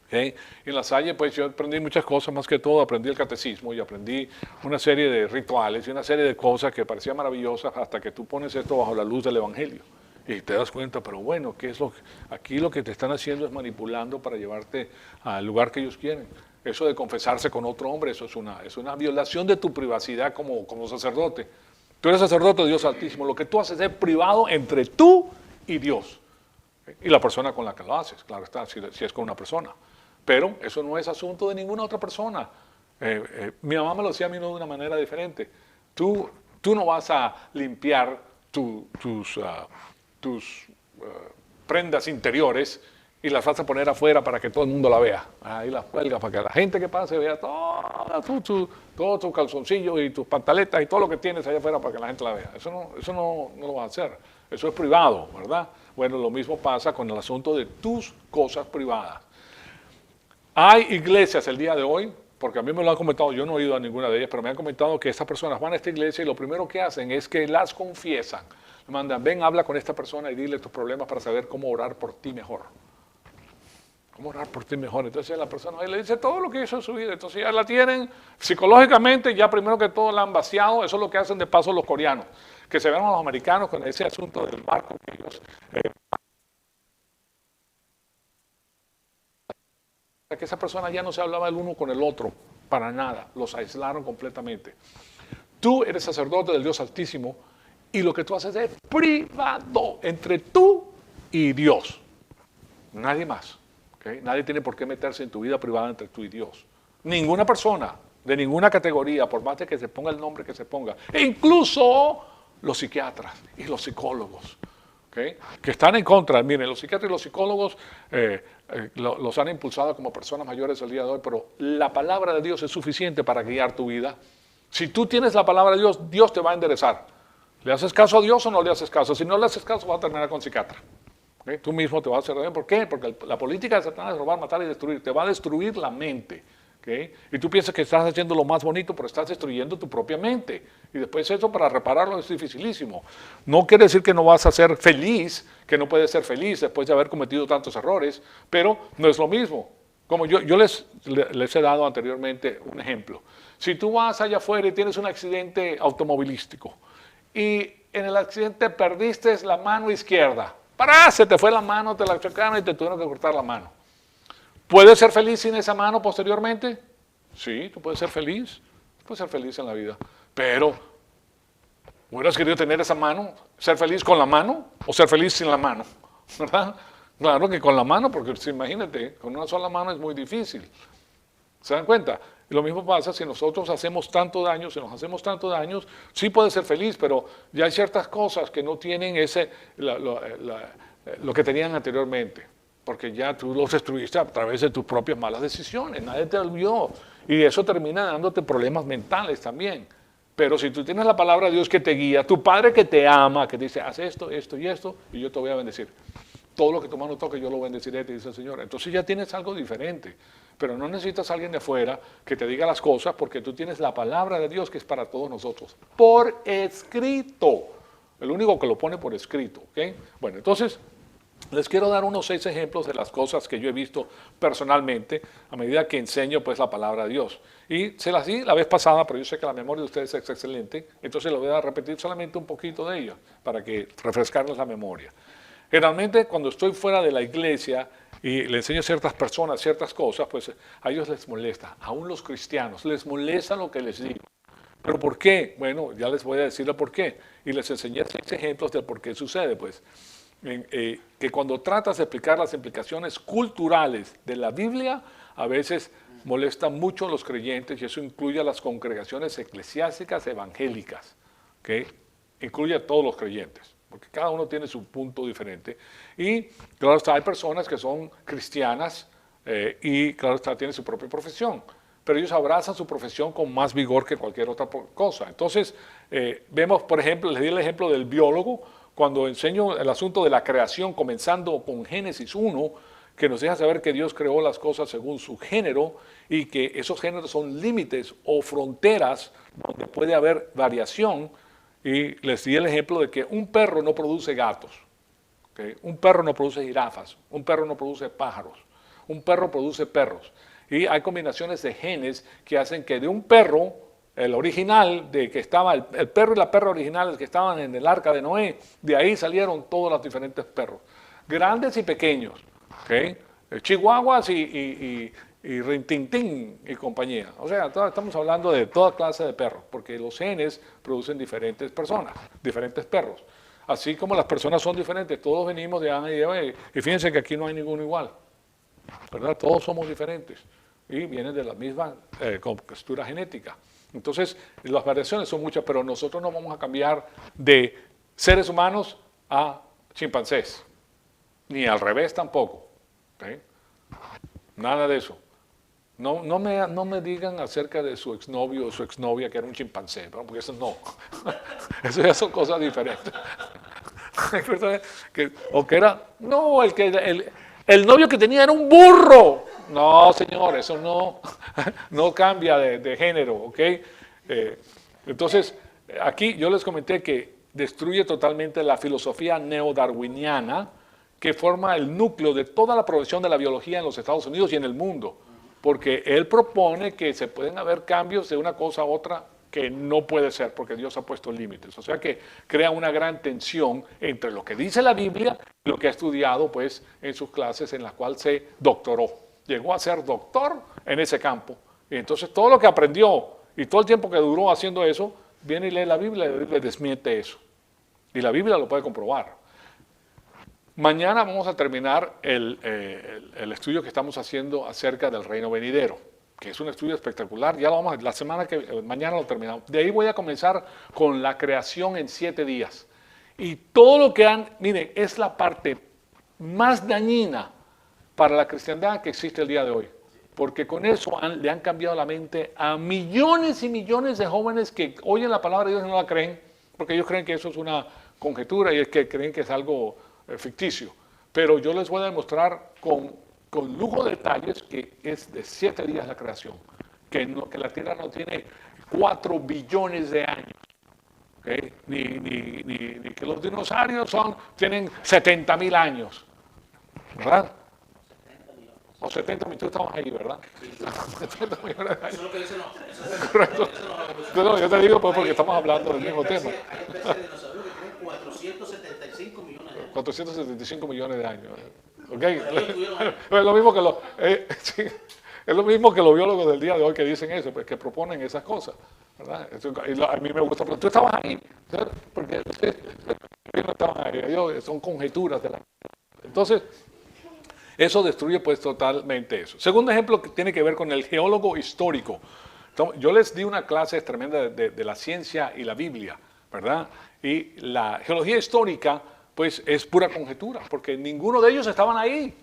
Speaker 1: ¿Okay? En La Salle, pues yo aprendí muchas cosas, más que todo aprendí el catecismo y aprendí una serie de rituales y una serie de cosas que parecían maravillosas hasta que tú pones esto bajo la luz del Evangelio. Y te das cuenta, pero bueno, ¿qué es aquí lo que te están haciendo es manipulando para llevarte al lugar que ellos quieren? Eso de confesarse con otro hombre, eso es una violación de tu privacidad como sacerdote. Tú eres sacerdote de Dios Altísimo, lo que tú haces es privado entre tú y Dios. Y la persona con la que lo haces, claro está, si es con una persona. Pero eso no es asunto de ninguna otra persona. Mi mamá me lo decía a mí de una manera diferente. Tú no vas a limpiar tus prendas interiores y las vas a poner afuera para que todo el mundo la vea. Ahí las cuelgas para que la gente que pase vea todos tus calzoncillos y tus pantaletas y todo lo que tienes allá afuera para que la gente la vea. Eso no lo vas a hacer. Eso es privado, ¿verdad? Bueno, lo mismo pasa con el asunto de tus cosas privadas. Hay iglesias el día de hoy, porque a mí me lo han comentado, yo no he ido a ninguna de ellas, pero me han comentado que estas personas van a esta iglesia y lo primero que hacen es que las confiesan. Le mandan, ven, habla con esta persona y dile tus problemas para saber cómo orar por ti mejor. ¿Cómo orar por ti mejor? Entonces la persona ahí le dice todo lo que hizo en su vida. Entonces ya la tienen psicológicamente, ya primero que todo la han vaciado. Eso es lo que hacen de paso los coreanos, que se ven a los americanos con ese asunto del marco que ellos... que esa persona ya no se hablaba el uno con el otro, para nada, los aislaron completamente. Tú eres sacerdote del Dios Altísimo y lo que tú haces es privado entre tú y Dios. Nadie más. ¿Okay? Nadie tiene por qué meterse en tu vida privada entre tú y Dios. Ninguna persona, de ninguna categoría, por más de que se ponga el nombre que se ponga, e incluso los psiquiatras y los psicólogos. ¿Okay? Que están en contra. Miren, los psiquiatras y los psicólogos los han impulsado como personas mayores el día de hoy, pero la palabra de Dios es suficiente para guiar tu vida. Si tú tienes la palabra de Dios, Dios te va a enderezar. ¿Le haces caso a Dios o no le haces caso? Si no le haces caso, vas a terminar con psiquiatra. ¿Okay? Tú mismo te vas a hacer daño. ¿Por qué? Porque la política de Satanás es robar, matar y destruir. Te va a destruir la mente. ¿Okay? Y tú piensas que estás haciendo lo más bonito, pero estás destruyendo tu propia mente. Y después eso para repararlo es dificilísimo. No quiere decir que no vas a ser feliz, que no puedes ser feliz después de haber cometido tantos errores, pero no es lo mismo. Como yo les he dado anteriormente un ejemplo. Si tú vas allá afuera y tienes un accidente automovilístico y en el accidente perdiste la mano izquierda, se te fue la mano, te la chocaron y te tuvieron que cortar la mano. ¿Puedes ser feliz sin esa mano posteriormente? Sí, tú puedes ser feliz. Puedes ser feliz en la vida. Pero, ¿hubieras querido tener esa mano? ¿Ser feliz con la mano o ser feliz sin la mano? ¿Verdad? Claro que con la mano, porque imagínate, con una sola mano es muy difícil. ¿Se dan cuenta? Y lo mismo pasa si nosotros hacemos tanto daño, sí puedes ser feliz, pero ya hay ciertas cosas que no tienen lo que tenían anteriormente. Porque ya tú los destruiste a través de tus propias malas decisiones, nadie te olvidó. Y eso termina dándote problemas mentales también. Pero si tú tienes la palabra de Dios que te guía, tu Padre que te ama, que te dice, haz esto, esto y esto, y yo te voy a bendecir. Todo lo que tu mano toque, yo lo bendeciré, te dice el Señor. Entonces ya tienes algo diferente. Pero no necesitas a alguien de fuera que te diga las cosas, porque tú tienes la palabra de Dios que es para todos nosotros. Por escrito. El único que lo pone por escrito. ¿Okay? Bueno, entonces les quiero dar unos 6 ejemplos de las cosas que yo he visto personalmente a medida que enseño pues la palabra de Dios. Y se las di la vez pasada, pero yo sé que la memoria de ustedes es excelente, entonces lo voy a repetir solamente un poquito de ello para que refrescarles la memoria. Generalmente cuando estoy fuera de la iglesia y le enseño a ciertas personas ciertas cosas, pues a ellos les molesta, aún los cristianos, les molesta lo que les digo. ¿Pero por qué? Bueno, ya les voy a decir el por qué. Y les enseñé 6 ejemplos del por qué sucede, pues. Que cuando tratas de explicar las implicaciones culturales de la Biblia, a veces molesta mucho a los creyentes, y eso incluye a las congregaciones eclesiásticas evangélicas, ¿okay? Incluye a todos los creyentes, porque cada uno tiene su punto diferente. Y claro está, hay personas que son cristianas y claro está, tienen su propia profesión, pero ellos abrazan su profesión con más vigor que cualquier otra cosa. Entonces, vemos, por ejemplo, les di el ejemplo del biólogo, cuando enseño el asunto de la creación, comenzando con Génesis 1, que nos deja saber que Dios creó las cosas según su género y que esos géneros son límites o fronteras donde puede haber variación. Y les di el ejemplo de que un perro no produce gatos, ¿okay? Un perro no produce jirafas, un perro no produce pájaros, un perro produce perros. Y hay combinaciones de genes que hacen que de un perro, el original, de que estaba el perro y la perra originales que estaban en el arca de Noé, de ahí salieron todos los diferentes perros, grandes y pequeños, ¿okay? Chihuahuas y rintintín y compañía. O sea, estamos hablando de toda clase de perros, porque los genes producen diferentes personas, diferentes perros. Así como las personas son diferentes, todos venimos de Adán y Eva, y fíjense que aquí no hay ninguno igual, ¿verdad? Todos somos diferentes y vienen de la misma textura genética. Entonces, las variaciones son muchas, pero nosotros no vamos a cambiar de seres humanos a chimpancés, ni al revés tampoco. ¿Okay? Nada de eso. No me digan acerca de su exnovio o su exnovia que era un chimpancé, ¿no? Porque eso no. Eso ya son cosas diferentes. O que era, no, el novio que tenía era un burro. No, señor, eso no cambia de género, ¿ok? Entonces, aquí yo les comenté que destruye totalmente la filosofía neodarwiniana que forma el núcleo de toda la profesión de la biología en los Estados Unidos y en el mundo, porque él propone que se pueden haber cambios de una cosa a otra que no puede ser, porque Dios ha puesto límites. O sea que crea una gran tensión entre lo que dice la Biblia y lo que ha estudiado pues, en sus clases en las cuales se doctoró. Llegó a ser doctor en ese campo. Y entonces todo lo que aprendió y todo el tiempo que duró haciendo eso, viene y lee la Biblia y le desmiente eso. Y la Biblia lo puede comprobar. Mañana vamos a terminar el estudio que estamos haciendo acerca del reino venidero, que es un estudio espectacular. Ya lo vamos a, mañana lo terminamos. De ahí voy a comenzar con la creación en 7 días. Y todo lo que miren, es la parte más dañina para la cristiandad que existe el día de hoy. Porque con eso le han cambiado la mente a millones y millones de jóvenes que oyen la palabra de Dios y no la creen, porque ellos creen que eso es una conjetura y es que creen que es algo ficticio. Pero yo les voy a demostrar con lujo de detalles que es de 7 días la creación, que la Tierra no tiene 4 billones de años. ¿Okay? Ni que los dinosaurios tienen 70.000 años, ¿verdad? O 70 millones, tú estabas ahí, ¿verdad? Sí, sí. 70 millones de años. Eso es lo que dicen los. Correcto. No, yo te digo pues porque estamos hablando del mismo tema.
Speaker 2: Hay especies de dinosaurios que tienen 475 millones de años.
Speaker 1: 475 millones de años. ¿Okay? Es lo mismo que sí, es lo mismo que los biólogos del día de hoy que dicen eso, pues, que proponen esas cosas, ¿verdad? A mí me gusta, pero tú estabas ahí, ¿sabes? Porque ustedes no estaban ahí, ellos son conjeturas de la. Entonces, eso destruye pues totalmente eso. Segundo ejemplo que tiene que ver con el geólogo histórico. Yo les di una clase tremenda de la ciencia y la Biblia, ¿verdad? Y la geología histórica pues es pura conjetura, porque ninguno de ellos estaban ahí.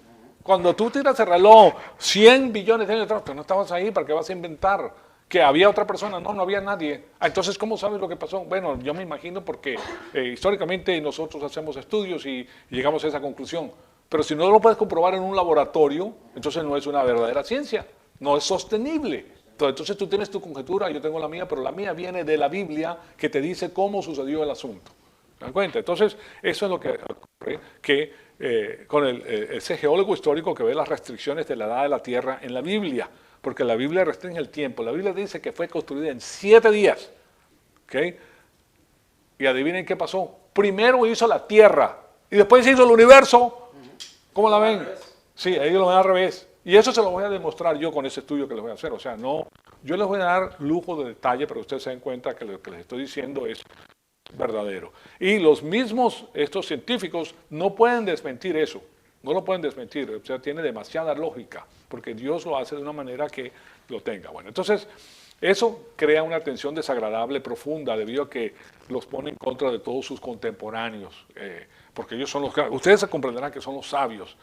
Speaker 1: Cuando tú tiras el reloj 100 billones de años atrás, tú no estabas ahí, ¿para qué vas a inventar que había otra persona, no había nadie. Entonces, ¿cómo sabes lo que pasó? Bueno, yo me imagino porque históricamente nosotros hacemos estudios y llegamos a esa conclusión. Pero si no lo puedes comprobar en un laboratorio, entonces no es una verdadera ciencia, no es sostenible. Entonces tú tienes tu conjetura, yo tengo la mía, pero la mía viene de la Biblia que te dice cómo sucedió el asunto. ¿Se dan cuenta? Entonces, eso es lo que ocurre, que con ese geólogo histórico que ve las restricciones de la edad de la Tierra en la Biblia, porque la Biblia restringe el tiempo. La Biblia dice que fue construida en 7 días. ¿Okay? Y adivinen qué pasó. Primero hizo la Tierra y después hizo el universo. ¿Cómo la ven? Sí, ellos lo ven al revés. Y eso se lo voy a demostrar yo con ese estudio que les voy a hacer. O sea, no, yo les voy a dar lujo de detalle, pero ustedes se den cuenta que lo que les estoy diciendo es verdadero. Y los mismos, estos científicos, no pueden desmentir eso. No lo pueden desmentir. O sea, tiene demasiada lógica, porque Dios lo hace de una manera que lo tenga. Bueno, entonces, eso crea una tensión desagradable, profunda, debido a que los pone en contra de todos sus contemporáneos. Porque ellos son los que, ustedes se comprenderán que son los sabios.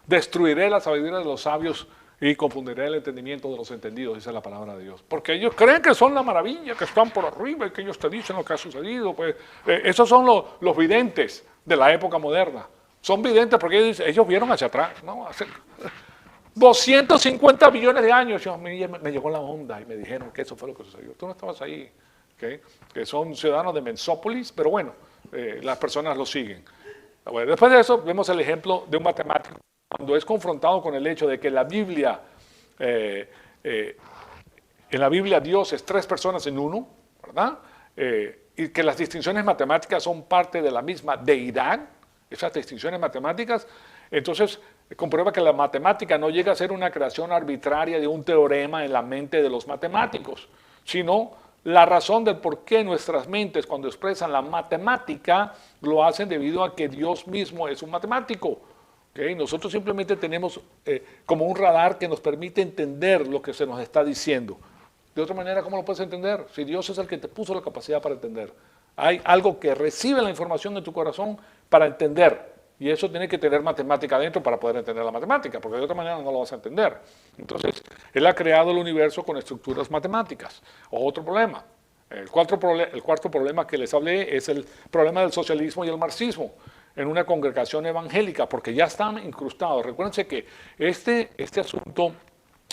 Speaker 1: Destruiré la sabiduría de los sabios y confundiré el entendimiento de los entendidos, dice la palabra de Dios. Porque ellos creen que son la maravilla, que están por arriba y que ellos te dicen lo que ha sucedido. Pues, esos son los videntes de la época moderna. Son videntes porque ellos vieron hacia atrás, ¿no? Hace 250 millones de años. Me llegó la onda y me dijeron que eso fue lo que sucedió. Tú no estabas ahí, ¿okay? Que son ciudadanos de Mensópolis, pero bueno, las personas lo siguen. Bueno, después de eso vemos el ejemplo de un matemático cuando es confrontado con el hecho de que en la Biblia Dios es 3 personas en uno, ¿verdad? Y que las distinciones matemáticas son parte de la misma deidad, esas distinciones matemáticas, entonces comprueba que la matemática no llega a ser una creación arbitraria de un teorema en la mente de los matemáticos, sino la razón del por qué nuestras mentes cuando expresan la matemática lo hacen debido a que Dios mismo es un matemático. ¿Okay? Nosotros simplemente tenemos como un radar que nos permite entender lo que se nos está diciendo. De otra manera, ¿cómo lo puedes entender? Si Dios es el que te puso la capacidad para entender. Hay algo que recibe la información de tu corazón para entender. Y eso tiene que tener matemática adentro para poder entender la matemática, porque de otra manera no lo vas a entender. Entonces, Él ha creado el universo con estructuras matemáticas. Otro problema. El cuarto problema que les hablé es el problema del socialismo y el marxismo en una congregación evangélica, porque ya están incrustados. Recuérdense que este asunto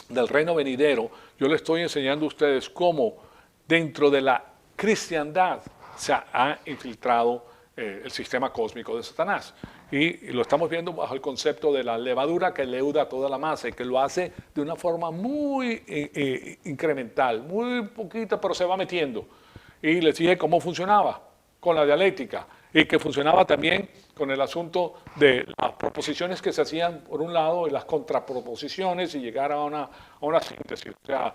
Speaker 1: del reino venidero, yo les estoy enseñando a ustedes cómo dentro de la cristiandad se ha infiltrado el sistema cósmico de Satanás. Y lo estamos viendo bajo el concepto de la levadura que leuda toda la masa y que lo hace de una forma muy incremental, muy poquita, pero se va metiendo. Y les dije cómo funcionaba con la dialéctica y que funcionaba también con el asunto de las proposiciones que se hacían por un lado y las contraproposiciones y llegar a una síntesis. O sea,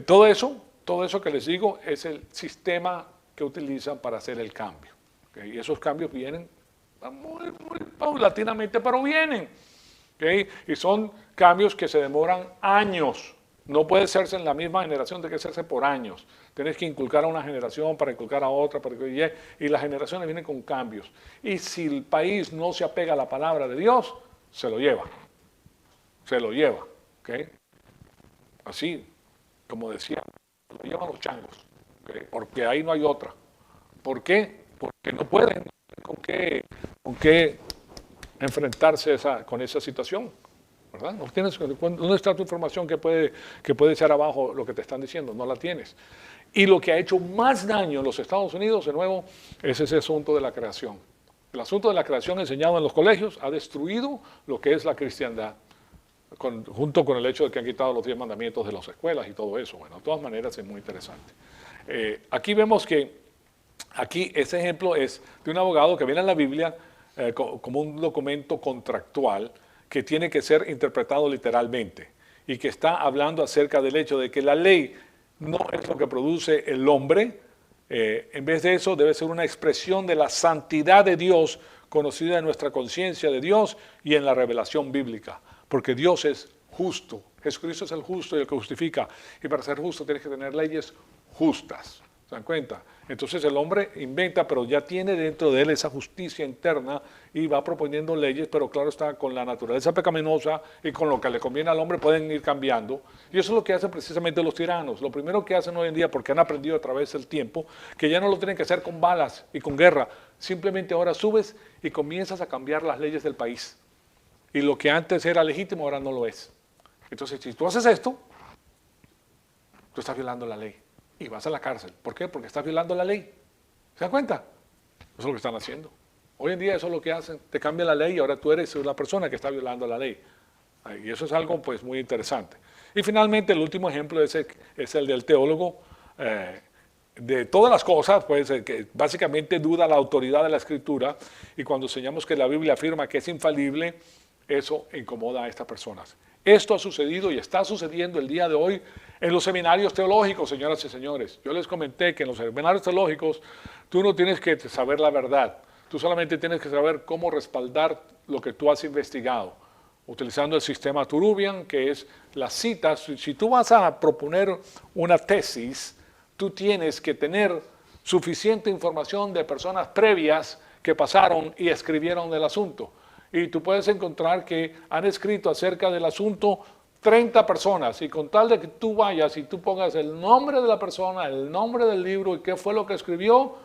Speaker 1: todo eso que les digo es el sistema que utilizan para hacer el cambio. ¿Okay? Y esos cambios vienen muy paulatinamente, pero vienen. ¿Okay? Y son cambios que se demoran años. No puede hacerse en la misma generación, tiene que hacerse por años. Tienes que inculcar a una generación para inculcar a otra, y las generaciones vienen con cambios. Y si el país no se apega a la palabra de Dios, se lo lleva. Se lo lleva. ¿Okay? Así, como decía, lo llevan los changos. ¿Okay? Porque ahí no hay otra. ¿Por qué? Porque no pueden con qué enfrentarse con esa situación. ¿Verdad? No tienes, ¿dónde está tu información que puede echar abajo lo que te están diciendo? No la tienes. Y lo que ha hecho más daño en los Estados Unidos, de nuevo, es ese asunto de la creación. El asunto de la creación enseñado en los colegios ha destruido lo que es la cristiandad, junto con el hecho de que han quitado los 10 mandamientos de las escuelas y todo eso. Bueno, de todas maneras es muy interesante. Aquí vemos que, ese ejemplo es de un abogado que viene a la Biblia como un documento contractual que tiene que ser interpretado literalmente y que está hablando acerca del hecho de que la ley no es lo que produce el hombre, en vez de eso debe ser una expresión de la santidad de Dios conocida en nuestra conciencia de Dios y en la revelación bíblica, porque Dios es justo, Jesucristo es el justo y el que justifica, y para ser justo tienes que tener leyes justas. ¿Se dan cuenta? Entonces el hombre inventa, pero ya tiene dentro de él esa justicia interna y va proponiendo leyes, pero claro está, con la naturaleza pecaminosa y con lo que le conviene al hombre pueden ir cambiando. Y eso es lo que hacen precisamente los tiranos. Lo primero que hacen hoy en día, porque han aprendido a través del tiempo, que ya no lo tienen que hacer con balas y con guerra. Simplemente ahora subes y comienzas a cambiar las leyes del país. Y lo que antes era legítimo ahora no lo es. Entonces, si tú haces esto, tú estás violando la ley y vas a la cárcel. ¿Por qué? Porque estás violando la ley. ¿Se dan cuenta? Eso es lo que están haciendo. Hoy en día eso es lo que hacen. Te cambian la ley y ahora tú eres la persona que está violando la ley. Y eso es algo pues muy interesante. Y finalmente el último ejemplo es el del teólogo de todas las cosas, pues que básicamente duda la autoridad de la Escritura, y cuando enseñamos que la Biblia afirma que es infalible, eso incomoda a estas personas. Esto ha sucedido y está sucediendo el día de hoy en los seminarios teológicos, señoras y señores. Yo les comenté que en los seminarios teológicos tú no tienes que saber la verdad, tú solamente tienes que saber cómo respaldar lo que tú has investigado, utilizando el sistema Turubian, que es las citas. Si tú vas a proponer una tesis, tú tienes que tener suficiente información de personas previas que pasaron y escribieron del asunto. Y tú puedes encontrar que han escrito acerca del asunto 30 personas, y con tal de que tú vayas y tú pongas el nombre de la persona, el nombre del libro y qué fue lo que escribió,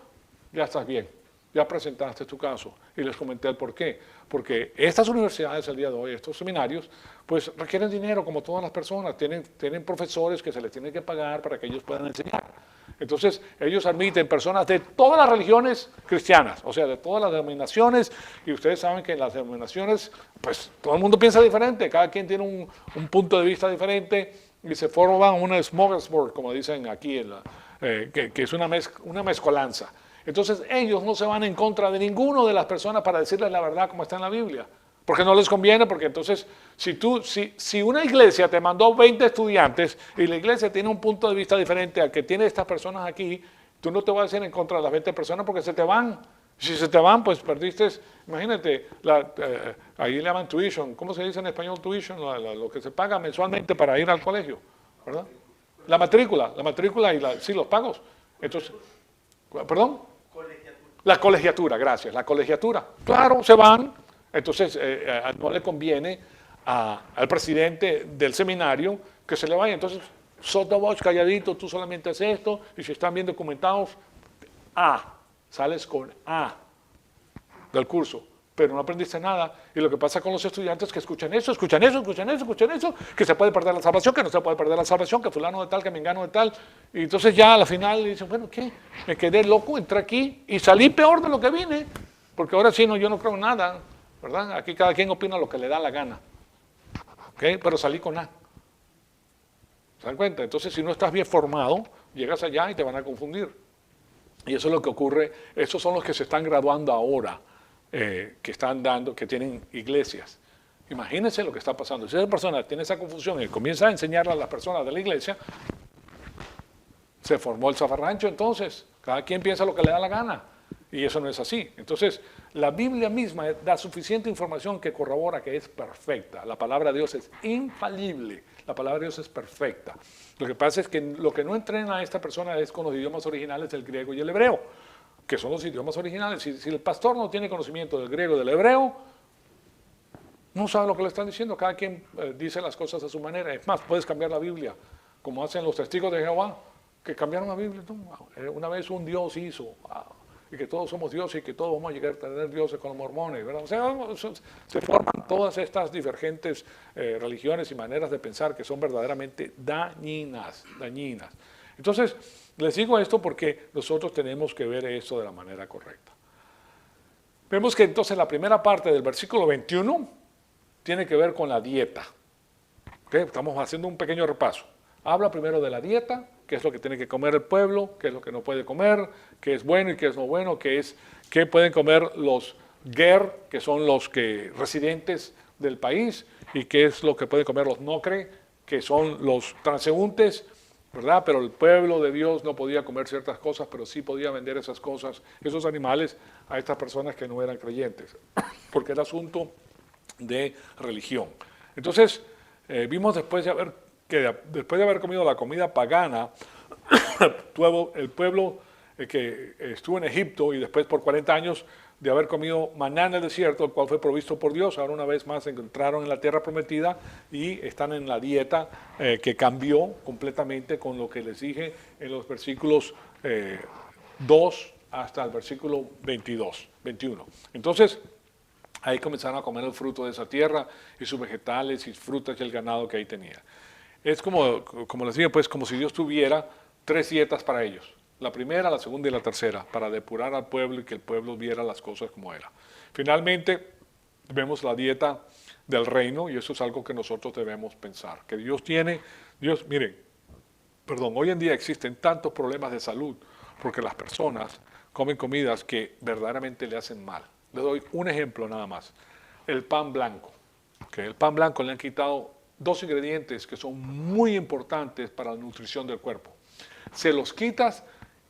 Speaker 1: ya estás bien, ya presentaste tu caso. Y les comenté el por qué. Porque estas universidades el día de hoy, estos seminarios, pues requieren dinero como todas las personas, tienen profesores que se les tiene que pagar para que ellos puedan enseñar. Entonces ellos admiten personas de todas las religiones cristianas, o sea, de todas las denominaciones, y ustedes saben que en las denominaciones, pues todo el mundo piensa diferente, cada quien tiene un punto de vista diferente, y se forma una smorgasbord, como dicen aquí, que es una mezcolanza. Entonces ellos no se van en contra de ninguno de las personas para decirles la verdad como está en la Biblia, porque no les conviene, porque entonces si una iglesia te mandó 20 estudiantes y la iglesia tiene un punto de vista diferente al que tiene estas personas aquí, tú no te vas a decir en contra de las 20 personas porque se te van. Si se te van, pues perdiste, imagínate, ahí le llaman tuition, ¿cómo se dice en español tuition? Lo que se paga mensualmente para ir al colegio, ¿verdad? La matrícula y sí, los pagos. Entonces, ¿perdón? La colegiatura, gracias, la colegiatura. Claro, se van. Entonces, no le conviene al presidente del seminario que se le vaya. Entonces, sota voz, calladito, tú solamente haces esto, y si están bien documentados, sales con A del curso, pero no aprendiste nada. Y lo que pasa con los estudiantes es que escuchan eso, que se puede perder la salvación, que no se puede perder la salvación, que fulano de tal, que mengano de tal. Y entonces ya a la final dicen, bueno, ¿qué? Me quedé loco, entré aquí y salí peor de lo que vine, porque ahora sí, yo no creo en nada, ¿verdad? Aquí cada quien opina lo que le da la gana. ¿Okay? Pero salí con A. ¿Se dan cuenta? Entonces, si no estás bien formado, llegas allá y te van a confundir. Y eso es lo que ocurre. Esos son los que se están graduando ahora, que tienen iglesias. Imagínense lo que está pasando. Si esa persona tiene esa confusión y comienza a enseñarle a las personas de la iglesia, se formó el zafarrancho entonces. Cada quien piensa lo que le da la gana. Y eso no es así. Entonces, la Biblia misma da suficiente información que corrobora que es perfecta. La palabra de Dios es infalible. La palabra de Dios es perfecta. Lo que pasa es que lo que no entrena a esta persona es con los idiomas originales del griego y el hebreo, que son los idiomas originales. Si el pastor no tiene conocimiento del griego y del hebreo, no sabe lo que le están diciendo. Cada quien dice las cosas a su manera. Es más, puedes cambiar la Biblia, como hacen los testigos de Jehová, que cambiaron la Biblia. Una vez un Dios hizo... y que todos somos dioses y que todos vamos a llegar a tener dioses con los mormones, ¿verdad? O sea, se forman todas estas divergentes religiones y maneras de pensar que son verdaderamente dañinas. Entonces, les digo esto porque nosotros tenemos que ver esto de la manera correcta. Vemos que entonces la primera parte del versículo 21 tiene que ver con la dieta. ¿Okay? Estamos haciendo un pequeño repaso. Habla primero de la dieta, qué es lo que tiene que comer el pueblo, qué es lo que no puede comer, qué es bueno y qué es no bueno, qué pueden comer los ger, que son los residentes del país, y qué es lo que pueden comer los nocre, que son los transeúntes, ¿verdad? Pero el pueblo de Dios no podía comer ciertas cosas, pero sí podía vender esas cosas, esos animales, a estas personas que no eran creyentes, porque era asunto de religión. Entonces, vimos después de haber que después de haber comido la comida pagana, el pueblo que estuvo en Egipto y después por 40 años de haber comido maná en el desierto, el cual fue provisto por Dios, ahora una vez más entraron en la tierra prometida y están en la dieta que cambió completamente con lo que les dije en los versículos 2 hasta el versículo 21. Entonces, ahí comenzaron a comer el fruto de esa tierra y sus vegetales y frutas y el ganado que ahí tenía. Es como les dije, pues como si Dios tuviera 3 dietas para ellos. La primera, la segunda y la tercera, para depurar al pueblo y que el pueblo viera las cosas como era. Finalmente, vemos la dieta del reino y eso es algo que nosotros debemos pensar. Que miren, hoy en día existen tantos problemas de salud porque las personas comen comidas que verdaderamente le hacen mal. Les doy un ejemplo nada más. El pan blanco. El pan blanco le han quitado 2 ingredientes que son muy importantes para la nutrición del cuerpo. Se los quitas.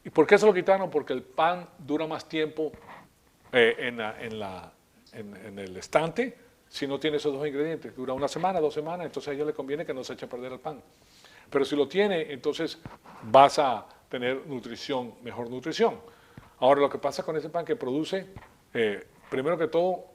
Speaker 1: ¿Y por qué se lo quitaron? Porque el pan dura más tiempo en el estante si no tiene esos 2 ingredientes. Dura 1 semana, 2 semanas, entonces a ellos les conviene que no se eche a perder el pan. Pero si lo tiene, entonces vas a tener mejor nutrición. Ahora, lo que pasa con ese pan que produce, primero que todo,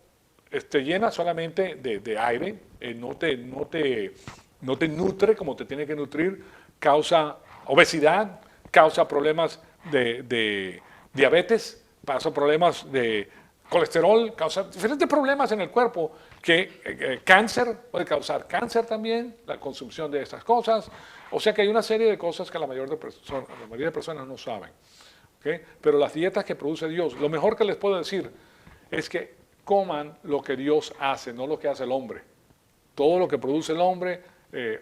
Speaker 1: te llena solamente de aire, no te nutre como te tiene que nutrir, causa obesidad, causa problemas de diabetes, causa problemas de colesterol, causa diferentes problemas en el cuerpo, que cáncer, puede causar cáncer también, la consumición de estas cosas. O sea que hay una serie de cosas que la mayoría de personas no saben. ¿Okay? Pero las dietas que produce Dios, lo mejor que les puedo decir es que coman lo que Dios hace, no lo que hace el hombre. Todo lo que produce el hombre,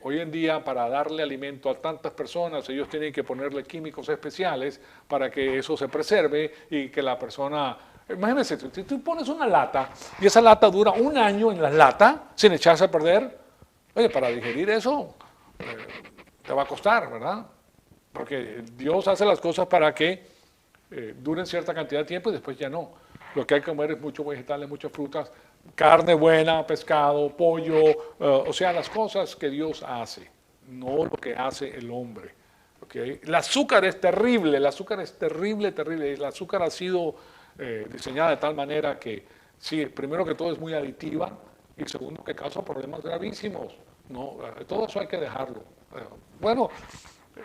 Speaker 1: hoy en día para darle alimento a tantas personas, ellos tienen que ponerle químicos especiales para que eso se preserve y que la persona... Imagínense, si tú pones una lata y esa lata dura 1 año en la lata sin echarse a perder, oye, para digerir eso te va a costar, ¿verdad? Porque Dios hace las cosas para que duren cierta cantidad de tiempo y después ya no. Lo que hay que comer es muchos vegetales, muchas frutas, carne buena, pescado, pollo, o sea, las cosas que Dios hace, no lo que hace el hombre. ¿Okay? El azúcar es terrible, terrible. El azúcar ha sido diseñada de tal manera que, sí, primero que todo es muy aditiva y segundo que causa problemas gravísimos. No, todo eso hay que dejarlo. Bueno,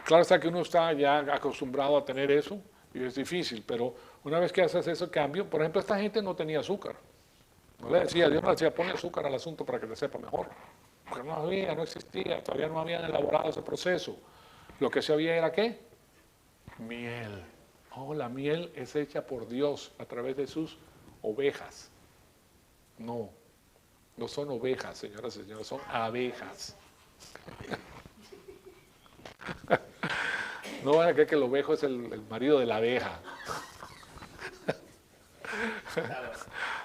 Speaker 1: claro está que uno está ya acostumbrado a tener eso y es difícil, pero una vez que haces ese cambio, por ejemplo, esta gente no tenía azúcar. Dios no le decía, ponle azúcar al asunto para que te sepa mejor. Porque no existía, todavía no habían elaborado ese proceso. Lo que se había era ¿qué? Miel. Oh, la miel es hecha por Dios a través de sus ovejas. No son ovejas, señoras y señores, son abejas. No van a creer que el ovejo es el marido de la abeja.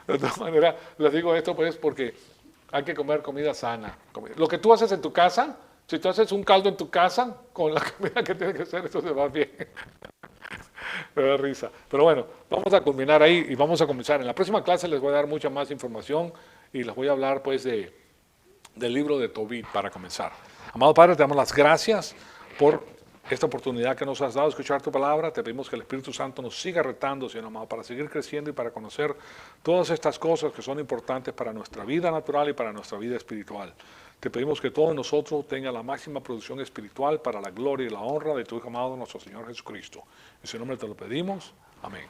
Speaker 1: De todas maneras, les digo esto pues porque hay que comer comida sana. Lo que tú haces en tu casa, si tú haces un caldo en tu casa, con la comida que tiene que hacer, eso se va bien. Me da risa. Pero bueno, vamos a culminar ahí y vamos a comenzar. En la próxima clase les voy a dar mucha más información y les voy a hablar pues del libro de Tobit para comenzar. Amado Padre, te damos las gracias por esta oportunidad que nos has dado de escuchar tu palabra. Te pedimos que el Espíritu Santo nos siga retando, Señor amado, para seguir creciendo y para conocer todas estas cosas que son importantes para nuestra vida natural y para nuestra vida espiritual. Te pedimos que todos nosotros tenga la máxima producción espiritual para la gloria y la honra de tu Hijo amado, nuestro Señor Jesucristo. En su nombre te lo pedimos. Amén.